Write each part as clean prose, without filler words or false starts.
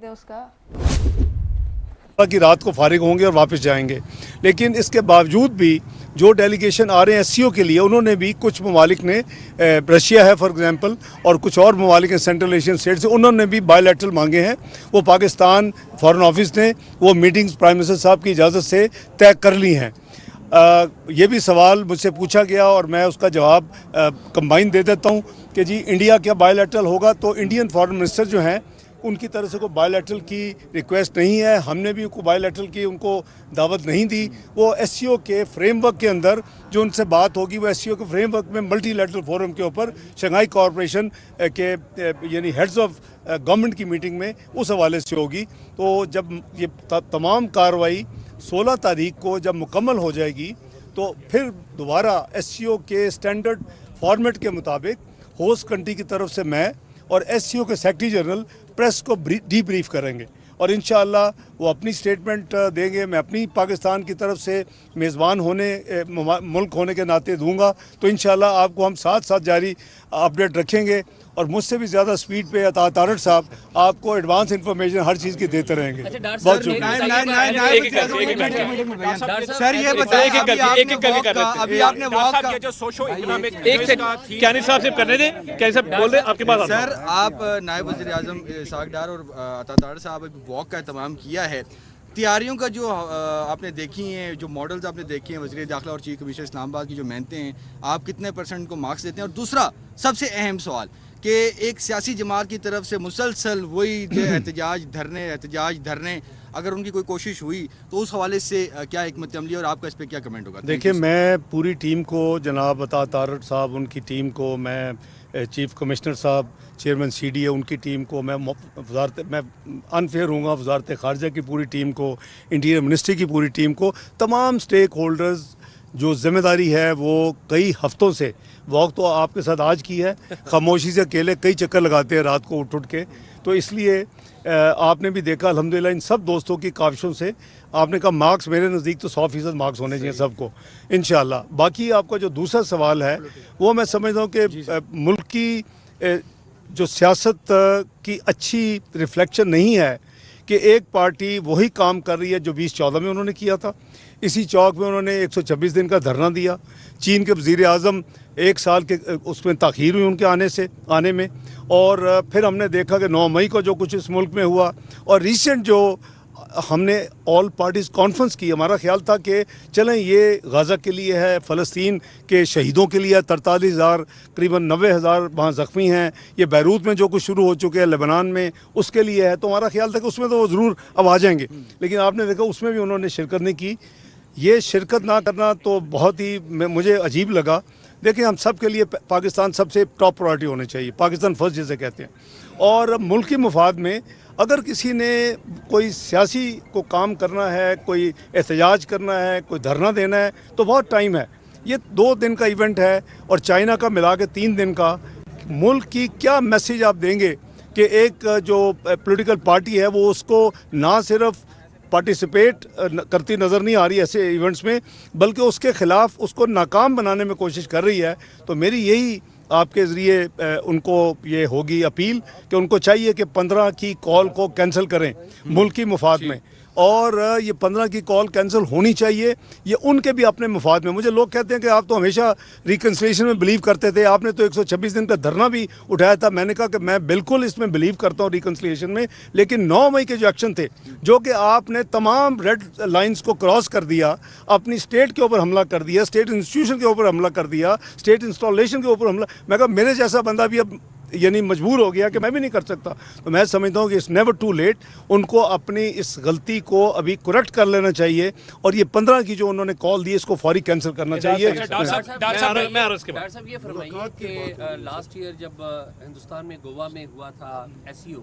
उसका की रात को फारिग होंगे और वापस जाएंगे। लेकिन इसके बावजूद भी जो डेलीगेशन आ रहे हैं एससीओ के लिए, उन्होंने भी कुछ ममालिक ने, रशिया है फॉर एग्जांपल, और कुछ और ममालिक हैं सेंट्रल एशियन स्टेट से, उन्होंने भी बायलैटरल मांगे हैं। वो पाकिस्तान फॉरेन ऑफिस ने वो मीटिंग्स प्राइम मिनिस्टर साहब की इजाज़त से तय कर ली हैं। ये भी सवाल मुझसे पूछा गया और मैं उसका जवाब कंबाइन दे देता हूँ कि जी इंडिया क्या बायलैटरल होगा, तो इंडियन फॉरेन मिनिस्टर जो हैं उनकी तरफ से कोई बायलैटरल की रिक्वेस्ट नहीं है। हमने भी उनको बायलैटरल की उनको दावत नहीं दी। वो एससीओ के फ्रेमवर्क के अंदर जो उनसे बात होगी, वो एससीओ के फ्रेमवर्क में मल्टीलैटरल फोरम के ऊपर शंघाई कॉरपोरेशन के यानी हेड्स ऑफ गवर्नमेंट की मीटिंग में उस हवाले से होगी। तो जब ये तमाम कार्रवाई 16 तारीख को जब मुकम्मल हो जाएगी तो फिर दोबारा एससीओ के स्टैंडर्ड फॉर्मेट के मुताबिक होस्ट कंट्री की तरफ से मैं और एससीओ के सेक्रेटरी जनरल प्रेस को डीब्रीफ करेंगे और इंशाअल्लाह वो अपनी स्टेटमेंट देंगे। मैं अपनी पाकिस्तान की तरफ से मेज़बान होने मुल्क होने के नाते दूंगा। तो इंशाअल्लाह आपको हम साथ साथ जारी अपडेट रखेंगे और मुझसे भी ज़्यादा स्पीड पे अता तारड़ साहब आपको एडवांस इन्फॉर्मेशन हर चीज़ की देते रहेंगे। बहुत शुक्रिया सर। ये बताइए अभी आपने जो सोशो इकोनॉमिक कैनी साहब से करने दें, कैनी साहब बोल रहे हैं आपके पास। सर आप नायब वज़ीर आज़म इसहाक़ डार और अता तारड़ साहब अभी वॉक का एहतमाम किया है। तैयारियों का जो आपने देखी हैं, जो मॉडल्स आपने देखे हैं, वज़ीर दाखिला और चीफ कमिश्नर इस्लामाबाद की जो मेहनतें हैं, आप कितने % को मार्क्स देते हैं? और दूसरा सबसे अहम सवाल कि एक सियासी जमात की तरफ से मुसलसल वही जो एहतजाज धरने अगर उनकी कोई कोशिश हुई तो उस हवाले से क्या हिकमत अमली और आपका इस पर क्या कमेंट होगा? देखिए, मैं पूरी टीम को, जनाब अता तारड़ साहब उनकी टीम को, मैं चीफ कमिश्नर साहब चेयरमैन सीडीए उनकी टीम को, मैं अनफेयर हूँगा वजारत ख़ारजा की पूरी टीम को, इंटीरियर मिनिस्ट्री की पूरी टीम को, तमाम स्टेक होल्डर्स जो ज़िम्मेदारी है वो कई हफ्तों से वॉक तो आपके साथ आज की है, खामोशी से अकेले कई चक्कर लगाते हैं रात को उठ के। तो इसलिए आपने भी देखा अल्हम्दुलिल्लाह इन सब दोस्तों की काविशों से आपने कहा मार्क्स मेरे नज़दीक तो 100% मार्क्स होने चाहिए सबको इंशाअल्लाह। बाकी आपका जो दूसरा सवाल है वो मैं समझता हूँ कि मुल्क की जो सियासत की अच्छी रिफ्लेक्शन नहीं है कि एक पार्टी वही काम कर रही है जो 2014 में उन्होंने किया था। इसी चौक में उन्होंने 126 दिन का धरना दिया। चीन के वज़ीर आज़म 1 साल के उसमें ताख़ीर हुई उनके आने में, और फिर हमने देखा कि 9 मई को जो कुछ इस मुल्क में हुआ, और रिसेंट जो हमने ऑल पार्टीज़ कॉन्फ्रेंस की, हमारा ख्याल था कि चलें ये गाज़ा के लिए है, फ़लस्तीन के शहीदों के लिए 43,000 करीबन 90,000 वहाँ ज़ख्मी हैं, ये बैरूत में जो कुछ शुरू हो चुके हैं लेबनान में उसके लिए है। तो हमारा ख्याल था कि उसमें तो वो ज़रूर अब आ जाएंगे, लेकिन आपने देखा उसमें भी उन्होंने शिरकत नहीं की। ये शिरकत ना करना तो बहुत ही मुझे अजीब लगा। देखिए, हम सब के लिए पाकिस्तान सबसे टॉप प्रायोरिटी होनी चाहिए, पाकिस्तान फर्स्ट जिसे कहते हैं, और मुल्क के मुफाद में अगर किसी ने कोई सियासी को काम करना है, कोई एहतजाज करना है, कोई धरना देना है तो बहुत टाइम है। ये 2 दिन का इवेंट है और चाइना का मिला के 3 दिन का। मुल्क की क्या मैसेज आप देंगे कि एक जो पॉलिटिकल पार्टी है वो उसको ना सिर्फ पार्टिसिपेट करती नज़र नहीं आ रही ऐसे इवेंट्स में, बल्कि उसके ख़िलाफ़ उसको नाकाम बनाने में कोशिश कर रही है। तो मेरी यही आपके ज़रिए उनको ये होगी अपील कि उनको चाहिए कि 15 की कॉल को कैंसिल करें मुल्क की मुफाद में, और ये 15 की कॉल कैंसिल होनी चाहिए, ये उनके भी अपने मुफाद में। मुझे लोग कहते हैं कि आप तो हमेशा रिकन्सिलिएशन में बिलीव करते थे, आपने तो 126 दिन का धरना भी उठाया था। मैंने कहा कि मैं बिल्कुल इसमें बिलीव करता हूँ रिकन्सिलिएशन में, लेकिन 9 मई के जो एक्शन थे, जो कि आपने तमाम रेड लाइन्स को क्रॉस कर दिया, अपनी स्टेट के ऊपर हमला कर दिया, स्टेट इंस्टीट्यूशन के ऊपर हमला कर दिया, स्टेट इंस्टॉलेशन के ऊपर हमला, मैं कहा मेरे जैसा बंदा भी अब यानी मजबूर हो गया कि मैं भी नहीं कर सकता। तो मैं समझता हूँ कि इट्स नेवर टू लेट, उनको अपनी इस गलती को अभी करेक्ट कर लेना चाहिए, और ये 15 की जो उन्होंने कॉल दी इसको फौरी कैंसिल करना चाहिए। डॉक्टर साहब ये फरमाइए कि लास्ट ईयर जब हिंदुस्तान में गोवा में हुआ था एससीओ,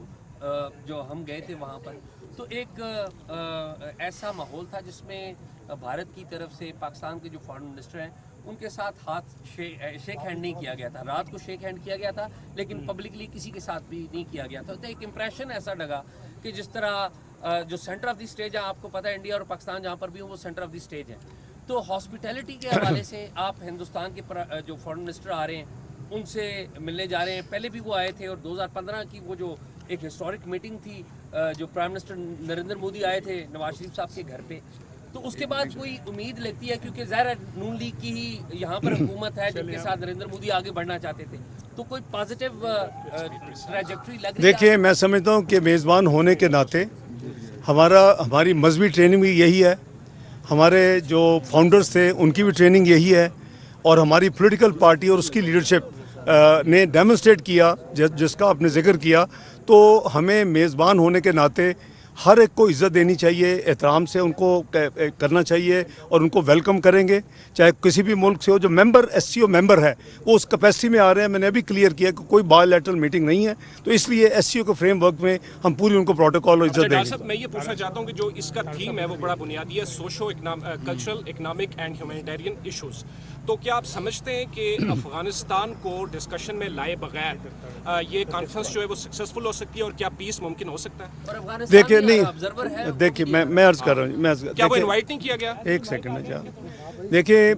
जो हम गए थे वहाँ पर, तो एक ऐसा माहौल था जिसमें भारत की तरफ से पाकिस्तान के जो फॉरेन मिनिस्टर हैं उनके साथ शेक हैंड नहीं किया गया था। रात को शेक हैंड किया गया था, लेकिन पब्लिकली किसी के साथ भी नहीं किया गया था। तो एक इम्प्रेशन ऐसा लगा कि जिस तरह जो सेंटर ऑफ द स्टेज है, आपको पता है इंडिया और पाकिस्तान जहाँ पर भी हो वो सेंटर ऑफ द स्टेज है। तो हॉस्पिटैलिटी के हवाले से आप हिंदुस्तान के जो फॉरेन मिनिस्टर आ रहे हैं ان سے ملنے جا رہے ہیں. پہلے بھی وہ آئے تھے اور 2015 کی وہ جو ایک ہسٹورک میٹنگ تھی جو پرائم منسٹر نریندر مودی آئے تھے نواز شریف صاحب کے گھر پہ, تو اس کے بعد کوئی امید لگتی ہے کیونکہ ظاہر نون لیگ کی ہی یہاں پر حکومت ہے جن کے ساتھ نریندر مودی آگے بڑھنا چاہتے تھے, تو کوئی پازیٹیو ٹریجیکٹری لگ رہی ہے؟ دیکھیے میں سمجھتا ہوں کہ میزبان ہونے کے ناطے ہماری مذہبی ٹریننگ بھی یہی ہے, ہمارے جو فاؤنڈرز تھے ان کی بھی ٹریننگ یہی ہے, اور ہماری پولیٹیکل پارٹی اور اس کی لیڈرشپ نے ڈیمونسٹریٹ کیا جس کا آپ نے ذکر کیا. تو ہمیں میزبان ہونے کے ناطے ہر ایک کو عزت دینی چاہیے, احترام سے ان کو کرنا چاہیے, اور ان کو ویلکم کریں گے چاہے کسی بھی ملک سے ہو. جو ممبر ایس سی او ممبر ہے وہ اس کیپیسٹی میں آ رہے ہیں. میں نے ابھی کلیئر کیا کہ کوئی بائی لیٹرل میٹنگ نہیں ہے, تو اس لیے ایس سی او کے فریم ورک میں ہم پوری ان کو پروٹوکول اور عزت دیں ڈاکٹر گے. صاحب میں یہ پوچھنا چاہتا ہوں کہ جو اس کا تھیم ہے وہ بڑا بنیادی ہے, socio cultural economic and humanitarian issues. تو کیا آپ سمجھتے ہیں کہ افغانستان کو ڈسکشن میں لائے بغیر یہ کانفرنس جو ہے وہ سکسیزفل ہو سکتی ہے, اور کیا پیس ممکن ہو سکتا ہے؟ دیکھیے نہیں, دیکھیے میں عرض کر رہا ہوں, کیا وہ انوائٹ نہیں کیا گیا؟ ایک سیکنڈ دیکھیے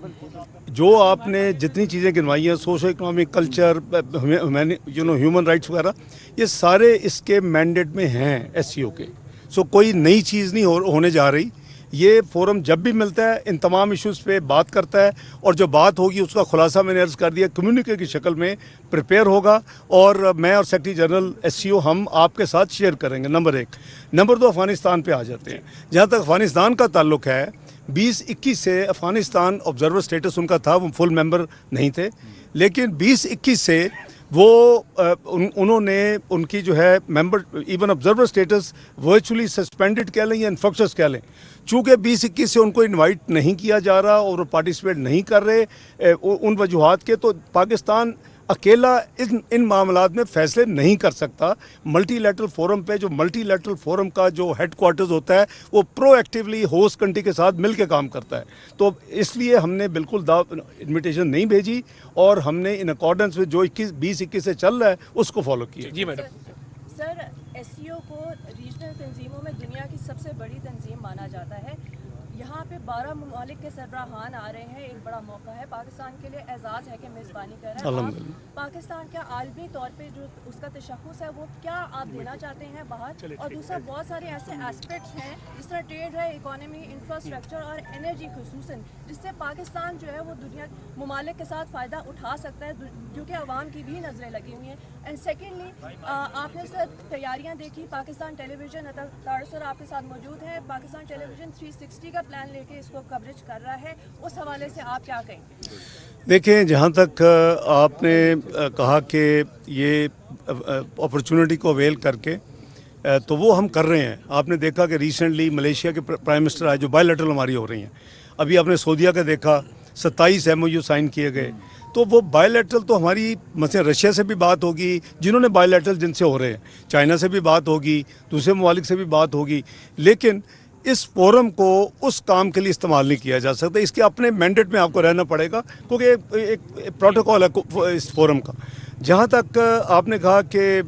جو آپ نے جتنی چیزیں گنوائی ہیں socio economic culture human rights وغیرہ, یہ سارے اس کے مینڈیٹ میں ہیں ایس سی او کے. سو کوئی نئی چیز نہیں ہونے جا رہی. یہ فورم جب بھی ملتا ہے ان تمام ایشوز پہ بات کرتا ہے, اور جو بات ہوگی اس کا خلاصہ میں نے عرض کر دیا کمیونیکے کی شکل میں پریپیئر ہوگا, اور میں اور سیکرٹری جنرل ایس سی او ہم آپ کے ساتھ شیئر کریں گے. نمبر 1. نمبر 2, افغانستان پہ آ جاتے ہیں. جہاں تک افغانستان کا تعلق ہے 2021 سے افغانستان آبزرور سٹیٹس ان کا تھا, وہ فل ممبر نہیں تھے, لیکن 2021 سے وہ انہوں نے ان کی جو ہے member even observer status virtually suspended کہہ لیں یا انفرکشس کہہ لیں. چونکہ 2021 سے ان کو انوائٹ نہیں کیا جا رہا اور وہ پارٹیسپیٹ نہیں کر رہے ان وجوہات کے, تو پاکستان اکیلا ان معاملات میں فیصلے نہیں کر سکتا. ملٹی لیٹرل فورم پہ جو ملٹی لیٹرل فورم کا جو ہیڈ کوارٹرز ہوتا ہے وہ پرو ایکٹیولی ہوسٹ کنٹری کے ساتھ مل کے کام کرتا ہے. تو اس لیے ہم نے بالکل انویٹیشن نہیں بھیجی, اور ہم نے ان اکارڈنس میں جو 2021 سے چل رہا ہے اس کو فالو کیا. جی میڈم. سر, ایس سی او کو ریجنل تنظیموں میں دنیا کی سب سے بڑی تنظیم مانا جاتا ہے. یہاں پہ 12 ممالک کے سربراہان آ رہے ہیں, ایک بڑا موقع ہے پاکستان کے لیے, اعزاز ہے کہ میزبانی کر رہے ہیں. آپ پاکستان کا عالمی طور پہ جو اس کا تشخص ہے وہ کیا آپ دینا چاہتے ہیں باہر؟ اور دوسرا بہت سارے ایسے اسپیکٹس ہیں جس طرح ٹریڈ ہے, اکانومی, انفراسٹرکچر اور انرجی خصوصاً, جس سے پاکستان جو ہے وہ دنیا ممالک کے ساتھ فائدہ اٹھا سکتا ہے کیونکہ عوام کی بھی نظریں لگی ہوئی ہیں. اینڈ سیکنڈلی آپ نے سر تیاریاں دیکھی, پاکستان ٹیلی ویژن اطہر سر آپ کے ساتھ موجود ہیں, پاکستان ٹیلی ویژن 360 کا پلان لے کے اس کو کوریج کر رہا ہے, اس حوالے سے آپ کیا کہیں گے؟ دیکھیں, جہاں تک آپ نے کہا کہ یہ اپرچونٹی کو اویل کر کے, تو وہ ہم کر رہے ہیں. آپ نے دیکھا کہ ریسنٹلی ملیشیا کے پرائم منسٹر آئے جو بائی لیٹرل ہماری ہو رہی ہیں. ابھی آپ نے سعودیہ کا دیکھا 27 MOU سائن کیے گئے. تو وہ بائی لیٹرل تو ہماری مثلا رشیا سے بھی بات ہوگی جنہوں نے بائی لیٹرل جن سے ہو رہے ہیں, چائنا سے بھی بات ہوگی, دوسرے ممالک سے بھی بات ہوگی, لیکن اس فورم کو اس کام کے لیے استعمال نہیں کیا جا سکتا. اس کے اپنے مینڈیٹ میں آپ کو رہنا پڑے گا کیونکہ ایک پروٹوکول ہے اس فورم کا. جہاں تک آپ نے کہا کہ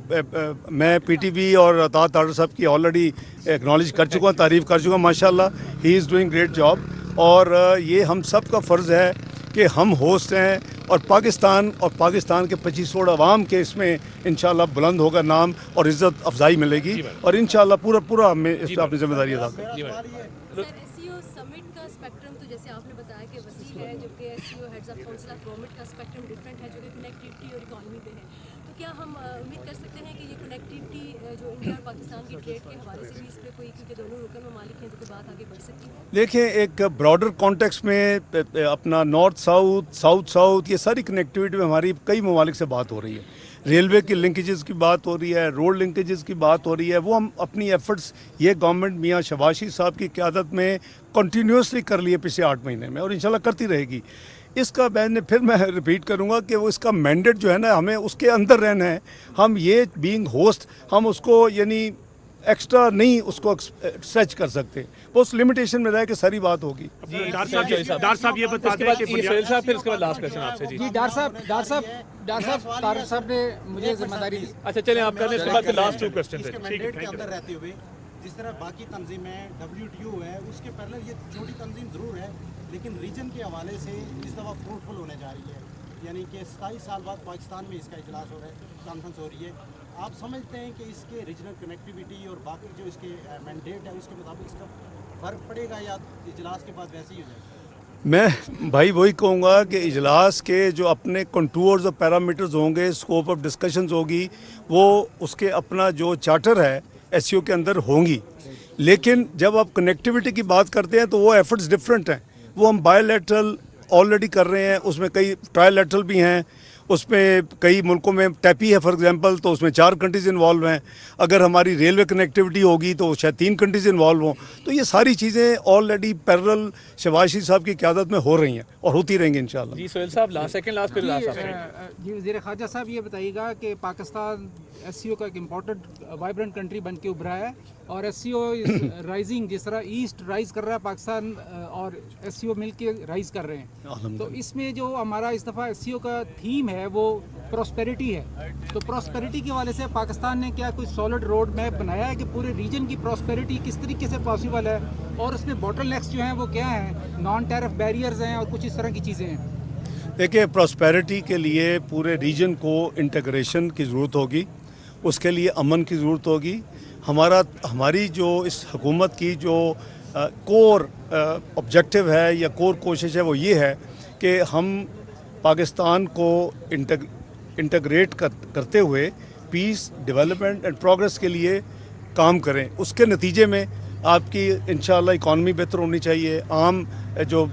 میں پی ٹی وی اور اطاعت ڈاکٹر صاحب کی آلریڈی ایکنالج کر چکا ہوں, تعریف کر چکا ہوں, ماشاء اللہ ہی از ڈوئنگ گریٹ جاب. اور یہ ہم سب کا فرض ہے کہ ہم ہوسٹ ہیں, اور پاکستان کے 25 کروڑ عوام کے اس میں انشاءاللہ بلند ہوگا نام اور عزت افزائی ملے گی, اور انشاءاللہ پورا ہمیں اس پہ اپنی ذمہ داری ادا کریں. سر, ایس سی او سمٹ کا اسپیکٹرم تو جیسے آپ نے بتایا کہ وسیع ہے, جبکہ S C O heads of council of government کا اسپیکٹرم ڈفرینٹ ہے جو کہ کنیکٹیوٹی اور اکانومی پہ ہے. تو کیا ہم امید کر سکتے ہیں کہ یہ کنیکٹیوٹی جو انڈیا اور پاکستان کی ٹریڈ کے حوالے سے بھی اس پہ کوئی, کیونکہ دونوں رکن ممالک ہیں, تو کوئی بات آگے بڑھ سکتی ہے؟ دیکھیں, ایک براڈر کانٹیکس میں اپنا نارتھ ساؤتھ یہ ساری کنیکٹیوٹی میں ہماری کئی ممالک سے بات ہو رہی ہے. ریلوے کی لنکیجز کی بات ہو رہی ہے, روڈ لنکیجز کی بات ہو رہی ہے. وہ ہم اپنی ایفرٹس یہ گورنمنٹ میاں شہباز شریف صاحب کی قیادت میں کنٹینیوسلی کر لیے پچھلے 8 مہینے میں, اور انشاءاللہ کرتی رہے گی. اس کا پھر میں ریپیٹ کروں گا کہ وہ اس کا مینڈیٹ جو ہے نا, ہمیں اس کے اندر رہنا ہے. ہم یہ بینگ ہوسٹ ہم اس کو یعنی ایکسٹرا نہیں اس کو اسٹریچ کر سکتے, وہ اس لمیٹیشن میں رہ کے ساری بات ہوگی. ڈاکٹر صاحب یہ بتا دیں کہ سہیل صاحب پھر اس کے بعد لاسٹ کوسچن آپ سے. جی ڈاکٹر صاحب طارق صاحب نے مجھے ذمہ داری دی. اچھا چلیں آپ کر لیں, اس کے بعد لاسٹ 2 کوسچن ہیں. مینڈیٹ کے اندر رہتے ہوئے جس طرح باقی تنظیمیں WTO ہے اس کے پہلے یہ چھوٹی تنظیم ضرور ہے لیکن ریجن کے حوالے سے اس دفعہ فروٹفل ہونے جا رہی ہے. यानी कि 27 साल बाद पाकिस्तान में इसका इजलास हो रहा है, कॉन्फ्रेंस हो रही है। आप समझते हैं कि इसके रीजनल कनेक्टिविटी और बाकी जो इसके मैंडेट है उसके मुताबिक इसका फ़र्क पड़ेगा या इजलास के बाद वैसे ही हो जाएगा? मैं भाई वही कहूँगा कि इजलास के जो अपने कंटूर्स और पैरामीटर्स होंगे, स्कोप ऑफ डिस्कशंस होगी, वो उसके अपना जो चार्टर है एससीओ के अंदर होंगी। लेकिन जब आप कनेक्टिविटी की बात करते हैं तो वो एफर्ट्स डिफरेंट हैं। वो हम बायोलैटरल ऑलरेडी कर रहे हैं, उसमें कई ट्रायलैटरल भी हैं, उसमें कई मुल्कों में टैपी है फॉर एग्जांपल, तो उसमें 4 कंट्रीज़ इन्वॉल्व हैं। अगर हमारी रेलवे कनेक्टिविटी होगी तो शायद 3 कंट्रीज़ इन्वॉल्व हों। तो ये सारी चीज़ें ऑलरेडी पैरेलल शहबाज शरीफ साहब की क़यादत में हो रही हैं और होती रहेंगी इंशाल्लाह। जी सोहेल साहब लास्ट सेकंड लास्ट फिर लास्ट जी वज़ीर ख़ारजा साहब ये बताइएगा कि पाकिस्तान एससीओ का एक इम्पोर्टेंट वाइब्रेंट कंट्री बन के उभरा है और एससीओ राइजिंग, जिस तरह ईस्ट राइज कर रहा है पाकिस्तान और एससीओ मिल के राइज कर रहे हैं, तो इसमें जो हमारा इस दफ़ा एससीओ का थीम है वो प्रॉस्पेरिटी है। तो प्रॉस्पेरिटी के वाले से पाकिस्तान ने क्या कोई सॉलिड रोड मैप बनाया है कि पूरे रीजन की प्रॉस्पेरिटी किस तरीके से पॉसिबल है और उसमें बॉटलनेक्स जो हैं वो क्या हैं, नॉन टैरिफ बैरियर्स हैं और कुछ इस तरह की चीज़ें हैं? देखिए, प्रॉस्पेरिटी के लिए पूरे रीजन को इंटीग्रेशन की ज़रूरत होगी, उसके लिए अमन की ज़रूरत होगी। हमारी जो इस हुकूमत की जो कोर ऑब्जेक्टिव है या कोर कोशिश है वो ये है कि हम पाकिस्तान को इंटीग्रेट करते हुए पीस, डेवलपमेंट एंड प्रोग्रेस के लिए काम करें। उसके नतीजे में आपकी इंशाल्लाह इकॉनमी बेहतर होनी चाहिए, आम जो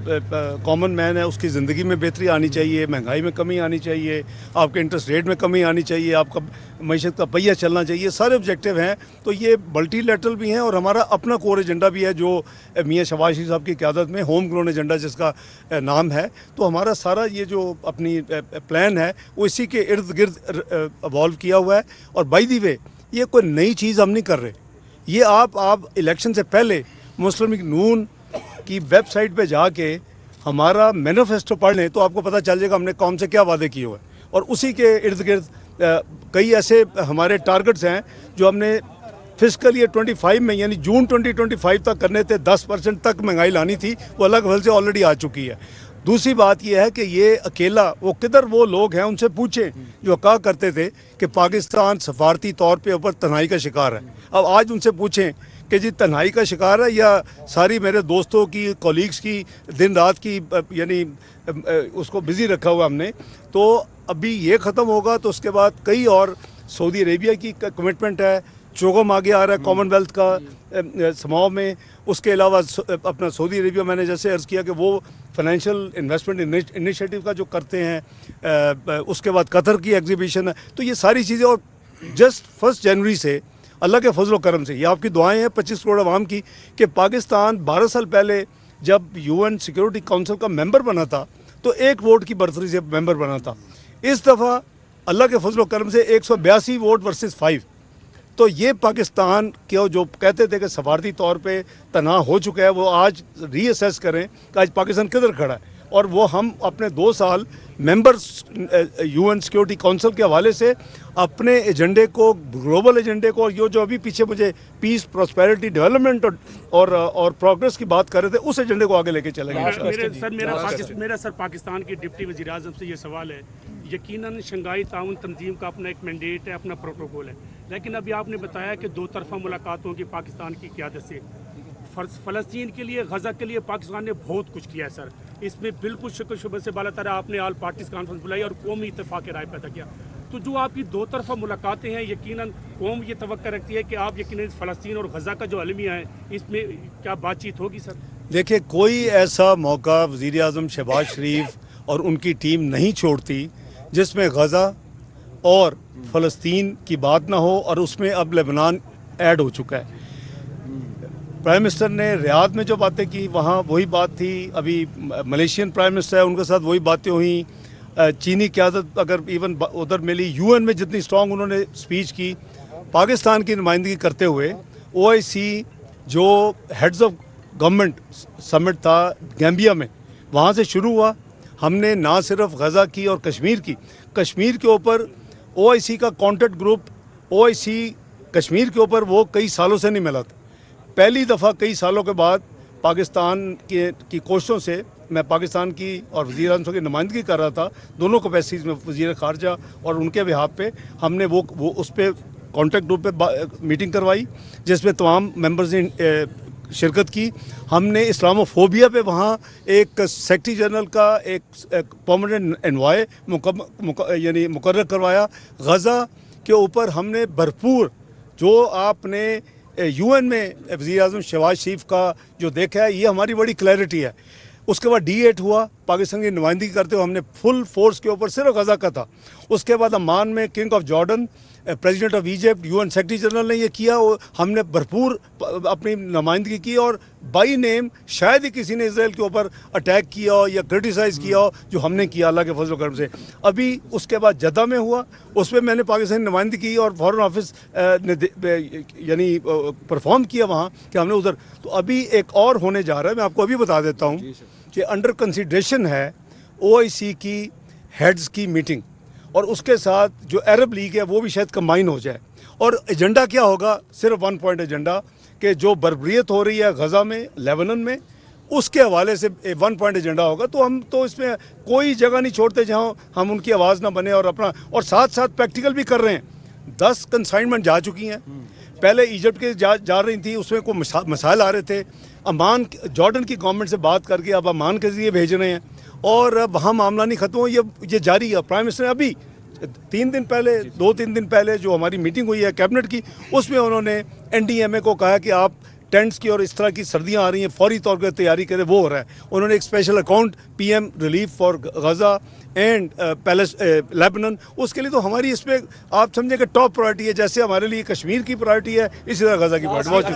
कॉमन मैन है उसकी ज़िंदगी में बेहतरी आनी चाहिए, महंगाई में कमी आनी चाहिए, आपके इंटरेस्ट रेट में कमी आनी चाहिए, आपका मईशत का पहिया चलना चाहिए। सारे ऑब्जेक्टिव हैं। तो ये मल्टीलैटरल भी हैं और हमारा अपना कोर एजेंडा भी है जो मियां शहबाज शरीफ साहब की क़यादत में होम ग्रोन एजेंडा जिसका नाम है। तो हमारा सारा ये जो अपनी प्लान है वो इसी के इर्द गिर्द इवॉल्व किया हुआ है। और बाय द वे ये कोई नई चीज़ हम नहीं कर रहे। ये आप इलेक्शन से पहले मुस्लिम लीग नून की वेबसाइट पे जाके हमारा मैनिफेस्टो पढ़ लें तो आपको पता चल जाएगा हमने कौन से क्या वादे किए हुए हैं। और उसी के इर्द गिर्द कई ऐसे हमारे टारगेट्स हैं जो हमने फिस्कल ईयर 25 में यानी जून 2025 तक करने थे। 10% तक महंगाई लानी थी, वो अलग वजह से ऑलरेडी आ चुकी है। दूसरी बात यह है कि ये अकेला वो किधर वो लोग हैं उनसे पूछें जो कहा करते थे कि पाकिस्तान सफारती तौर पे ऊपर तन्हाई का शिकार है। अब आज उनसे पूछें कि जी तन्हाई का शिकार है या सारी मेरे दोस्तों की, कॉलीग्स की दिन रात की यानी उसको बिज़ी रखा हुआ हमने। तो अभी ये ख़त्म होगा तो उसके बाद कई और सऊदी अरेबिया की कमिटमेंट है, चोगम आगे आ रहा है कॉमनवेल्थ का समाव में। उसके अलावा अपना सऊदी अरेबिया मैंने जैसे अर्ज़ किया कि वो फाइनेंशियल इन्वेस्टमेंट इनिशिएटिव का जो करते हैं। उसके बाद कतर की एग्जीबिशन है। तो ये सारी चीज़ें और जस्ट 1 जनवरी से अल्लाह के फजल करम से ये आपकी दुआएं हैं 25 करोड़ आवाम की कि पाकिस्तान 12 साल पहले जब यूएन सिक्योरिटी काउंसिल का मेंबर बना था तो 1 वोट की बढ़ोतरी से मेंबर बना था। इस दफ़ा अल्लाह के फजल करम से 182 वोट वर्सेस 5। तो ये पाकिस्तान के जो कहते थे कि सफारती तौर पे तनाह हो चुका है वो आज रीअसेस करें कि आज पाकिस्तान किधर खड़ा है। और वो हम अपने 2 साल मेंबर्स यूएन सिक्योरिटी काउंसिल के हवाले से अपने एजेंडे को, ग्लोबल एजेंडे को, और ये जो अभी पीछे मुझे पीस, प्रॉस्पेरिटी, डेवलपमेंट और प्रोग्रेस की बात कर रहे थे उस एजेंडे को आगे लेके चलेंगे। मेरा सर पाकिस्तान के डिप्टी वज़ीर आज़म से ये सवाल है, यकीनन शंघाई ताउन तंजीम का अपना एक मैंडेट है, अपना प्रोटोकॉल है, लेकिन अभी आपने बताया कि 2 तरफा मुलाकातों की पाकिस्तान की क़यादत से फ़लस्तीन के लिए, गज़ा के लिए पाकिस्तान ने बहुत कुछ किया है सर। इसमें बिल्कुल शुक्र शुबह से बाला तरह आपने आल पार्टीज कॉन्फ्रेंस बुलाई और कौमी इत्तेफाक राय पैदा किया। तो जो आपकी 2 तरफा मुलाकातें हैं, यकीनन कौम ये तवक्को रखती है कि आप यकीनन फ़लस्तीन और गज़ा का जो अलमिया है इसमें क्या बातचीत होगी सर? देखिए, कोई ऐसा मौका वज़ीर आज़म शहबाज शरीफ और उनकी टीम नहीं छोड़ती जिसमें गज़ा और फ़लस्तीन की बात ना हो, और उसमें अब लेबनान ऐड हो चुका है। प्राइम मिनिस्टर ने रियाद में जो बातें की वहाँ वही बात थी। अभी मलेशियन प्राइम मिनिस्टर है, उनके साथ वही बातें हुई। चीनी क़यादत अगर इवन उधर मिली, यूएन में जितनी स्ट्रॉन्ग उन्होंने स्पीच की पाकिस्तान की नुमाइंदगी करते हुए। ओआईसी जो हेड्स ऑफ गवर्नमेंट समिट था गैम्बिया में, वहाँ से शुरू हुआ। हमने ना सिर्फ गज़ा की और कश्मीर की, कश्मीर के ऊपर ओआईसी का कॉन्टैक्ट ग्रुप, ओआईसी कश्मीर के ऊपर वो कई सालों से नहीं मिला था। पहली दफ़ा कई सालों के बाद पाकिस्तान की कोशिशों से मैं पाकिस्तान की और वज़ीर आज़म की नुमाइंदगी कर रहा था दोनों कैपेसिटीज़ में, वज़ीर ख़ारजा और उनके बिहाफ पे हमने वो उस पर कॉन्टैक्ट ग्रुप पे मीटिंग करवाई जिसमें तमाम मेंबर्स ने शिरकत की। हमने इस्लामोफोबिया पे वहाँ एक सेक्रेटरी जनरल का एक परमानेंट एनवाय यानी मुकर्रर करवाया। गज़ा के ऊपर हमने भरपूर, जो आपने यूएन में वज़ीर आज़म शहबाज शरीफ का जो देखा है, ये हमारी बड़ी क्लैरिटी है। उसके बाद D8 हुआ, पाकिस्तान की नुमाइंदगी करते हुए हमने फुल फोर्स के ऊपर सिर्फ गज़ा का था। उसके बाद अमान में king of Jordan, president of Egypt, UN secretary general ने ये किया, हमने भरपूर अपनी नुमाइंदगी की और बाई नेम शायद ही किसी ने इसराइल के ऊपर अटैक किया हो या क्रिटिसाइज़ किया हो जो हमने किया अल्लाह के फजल करम से। अभी उसके बाद जद्दा में हुआ, उसमें मैंने पाकिस्तानी नुमाइंदगी की और फॉरेन ऑफिस ने यानी परफॉर्म किया वहाँ कि हमने उधर। तो अभी एक और होने जा रहा है, मैं आपको अभी बता देता हूँ कि अंडर कंसिडरेशन है OIC की हेड्स की मीटिंग और उसके साथ जो अरब लीग है वो भी शायद कंबाइन हो जाए। और एजेंडा क्या होगा? सिर्फ 1 पॉइंट एजेंडा कि जो बर्बरियत हो रही है गज़ा में, लेबनान में, उसके हवाले से 1 पॉइंट एजेंडा होगा। तो हम तो इसमें कोई जगह नहीं छोड़ते जहां हम उनकी आवाज़ ना बने और अपना, और साथ साथ प्रैक्टिकल भी कर रहे हैं। 10 कंसाइनमेंट जा चुकी हैं, पहले इजिप्ट के जा रही थी, उसमें कोई मसाइल आ रहे थे। अमान जॉर्डन की गवर्नमेंट से बात करके अब अमान के ज़रिए भेज रहे हैं और वहाँ मामला नहीं ख़त्म हो, ये जारी है। प्राइम मिनिस्टर ने अभी 2-3 दिन पहले जो हमारी मीटिंग हुई है कैबिनेट की, उसमें उन्होंने NDMA को कहा कि आप टेंट्स की और इस तरह की सर्दियाँ आ रही हैं, फौरी तौर पर तैयारी करें, वो हो रहा है। उन्होंने एक special account PM relief for Gaza and Lebanon, उसके लिए तो हमारी इस पर आप समझे कि टॉप प्रायोरिटी है। जैसे हमारे लिए कश्मीर की प्रायोरिटी है, इसी तरह गज़ा की प्रायोरिटी।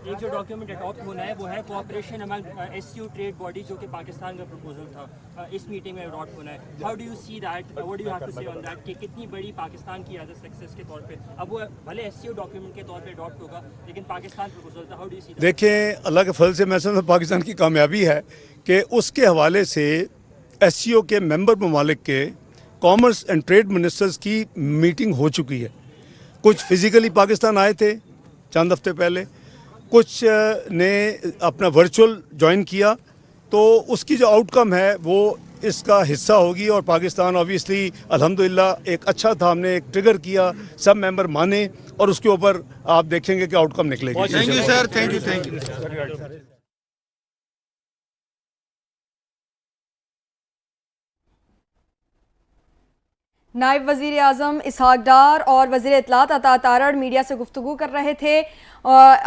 एक जो डॉक्यूमेंट अडॉप्ट होना है वो है cooperation among SCO trade body, जो कि पाकिस्तान का प्रपोजल था, इस मीटिंग में अडॉप्ट होना है। How do you see that, what do you have to say on that, कि कितनी बड़ी पाकिस्तान की एज अ सक्सेस के तौर पे, अब वो भले SCO डॉक्यूमेंट के तौर पे अडॉप्ट होगा लेकिन पाकिस्तान प्रपोजल था, how do you see that? देखें, अल्लाह के फल से मैं समझता हूं पाकिस्तान की कामयाबी है कि उसके हवाले से SCO के मेंबर ममालिक के कॉमर्स एंड ट्रेड मिनिस्टर्स की मीटिंग हो चुकी है। कुछ फिज़िकली पाकिस्तान आए थे चंद हफ्ते पहले, कुछ ने अपना वर्चुअल ज्वाइन किया। तो उसकी जो आउटकम है वो इसका हिस्सा होगी और पाकिस्तान ऑब्वियसली अल्हम्दुलिल्लाह एक अच्छा था, हमने एक ट्रिगर किया, सब मेंबर माने और उसके ऊपर आप देखेंगे कि आउटकम निकलेगी। Thank you sir, thank you. नायब वज़ीर आज़म इसहाक डार और वज़ीर इत्तलात अता तारड़ मीडिया से गुफ्तगू कर रहे थे।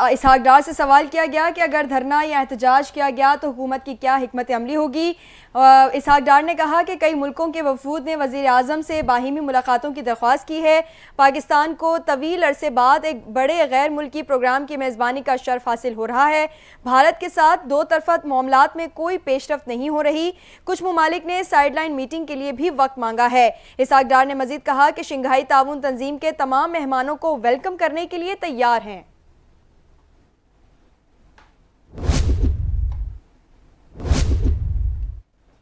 इसहाक डार से सवाल किया गया कि अगर धरना या एहतजाज किया गया तो हुकूमत की क्या हिकमत अमली होगी। इसहाक डार ने कहा कि कई मुल्कों के वफूद ने वज़ीर आज़म से बाहिमी मुलाकातों की दरख्वास्त की है। पाकिस्तान को तवील अरसे बाद एक बड़े गैर मुल्की प्रोग्राम की मेज़बानी का शर्फ हासिल हो रहा है। भारत के साथ दो तरफ़ा मामलात में कोई पेशरफ्त नहीं हो रही। कुछ ममालिक ने साइडलाइन मीटिंग के लिए भी वक्त मांगा है। इसहाक डार ने मज़ीद कहा कि शंघाई ताउन तंजीम के तमाम मेहमानों को वेलकम करने के लिए तैयार हैं।